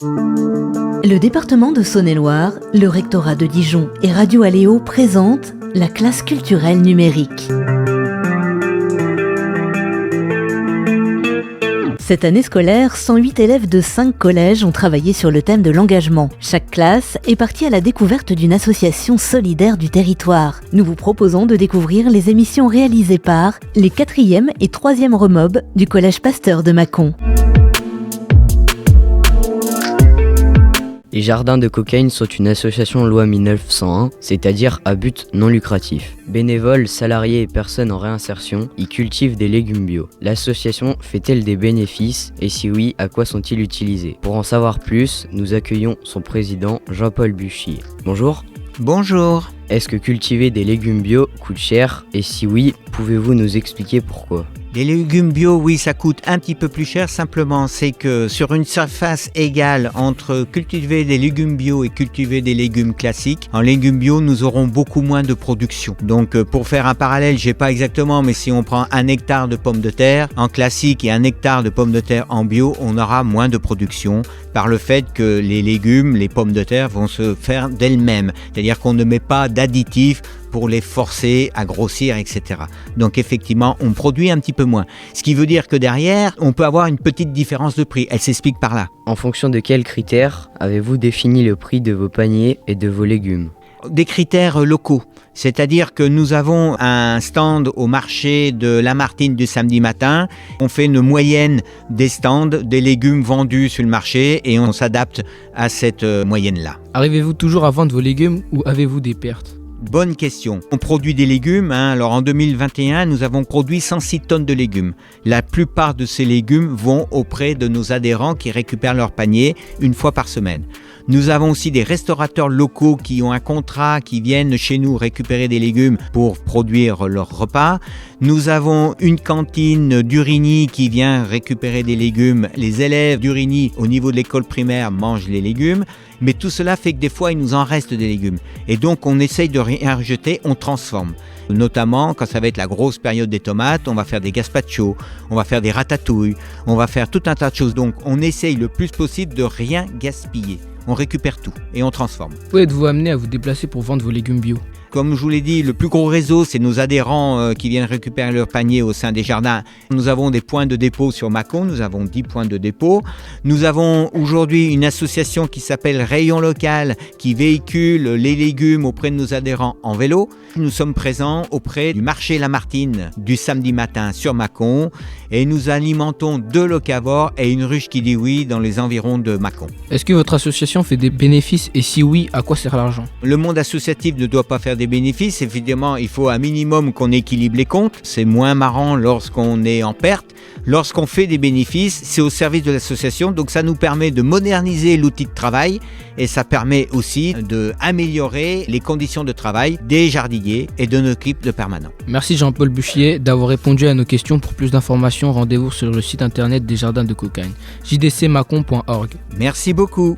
Le département de Saône-et-Loire, le rectorat de Dijon et Radio Aléo présentent la classe culturelle numérique. Cette année scolaire, 108 élèves de 5 collèges ont travaillé sur le thème de l'engagement. Chaque classe est partie à la découverte d'une association solidaire du territoire. Nous vous proposons de découvrir les émissions réalisées par les 4e et 3e remobes du Collège Pasteur de Mâcon. Les Jardins de Cocagne sont une association loi 1901, c'est-à-dire à but non lucratif. Bénévoles, salariés et personnes en réinsertion y cultivent des légumes bio. L'association fait-elle des bénéfices et si oui, à quoi sont-ils utilisés? Pour en savoir plus, nous accueillons son président Jean-Paul Buchier. Bonjour. Bonjour. Est-ce que cultiver des légumes bio coûte cher? Et si oui, pouvez-vous nous expliquer pourquoi? Les légumes bio, oui, ça coûte un petit peu plus cher. Simplement, c'est que sur une surface égale entre cultiver des légumes bio et cultiver des légumes classiques, en légumes bio, nous aurons beaucoup moins de production. Donc, pour faire un parallèle, je sais pas exactement, mais si on prend 1 hectare de pommes de terre en classique et 1 hectare de pommes de terre en bio, on aura moins de production par le fait que les légumes, les pommes de terre vont se faire d'elles-mêmes. C'est-à-dire qu'on ne met pas d'additifs pour les forcer à grossir, etc. Donc effectivement, on produit un petit peu moins. Ce qui veut dire que derrière, on peut avoir une petite différence de prix. Elle s'explique par là. En fonction de quels critères avez-vous défini le prix de vos paniers et de vos légumes? Des critères locaux. C'est-à-dire que nous avons un stand au marché de Lamartine du samedi matin. On fait une moyenne des stands, des légumes vendus sur le marché et on s'adapte à cette moyenne-là. Arrivez-vous toujours à vendre vos légumes ou avez-vous des pertes? Bonne question. On produit des légumes. Alors en 2021, nous avons produit 106 tonnes de légumes. La plupart de ces légumes vont auprès de nos adhérents qui récupèrent leur panier une fois par semaine. Nous avons aussi des restaurateurs locaux qui ont un contrat, qui viennent chez nous récupérer des légumes pour produire leur repas. Nous avons une cantine d'Urigny qui vient récupérer des légumes. Les élèves d'Urigny au niveau de l'école primaire mangent les légumes. Mais tout cela fait que des fois, il nous en reste des légumes. Et donc, on essaye de rien rejeter, on transforme. Notamment, quand ça va être la grosse période des tomates, on va faire des gazpacho, on va faire des ratatouilles, on va faire tout un tas de choses. Donc, on essaye le plus possible de rien gaspiller. On récupère tout et on transforme. Où êtes-vous amené à vous déplacer pour vendre vos légumes bio? Comme je vous l'ai dit, le plus gros réseau, c'est nos adhérents qui viennent récupérer leur panier au sein des jardins. Nous avons des points de dépôt sur Mâcon, nous avons 10 points de dépôt. Nous avons aujourd'hui une association qui s'appelle Rayon Local qui véhicule les légumes auprès de nos adhérents en vélo. Nous sommes présents auprès du marché Lamartine du samedi matin sur Mâcon et nous alimentons 2 locavores et une ruche qui dit oui dans les environs de Mâcon. Est-ce que votre association fait des bénéfices et si oui, à quoi sert l'argent? Le monde associatif ne doit pas faire des bénéfices. Évidemment, il faut un minimum qu'on équilibre les comptes. C'est moins marrant lorsqu'on est en perte. Lorsqu'on fait des bénéfices, c'est au service de l'association. Donc ça nous permet de moderniser l'outil de travail et ça permet aussi d'améliorer les conditions de travail des jardiniers et de nos équipes de permanents. Merci Jean-Paul Buchier d'avoir répondu à nos questions. Pour plus d'informations, rendez-vous sur le site internet des Jardins de Cocagne, jdcmacon.org. Merci beaucoup.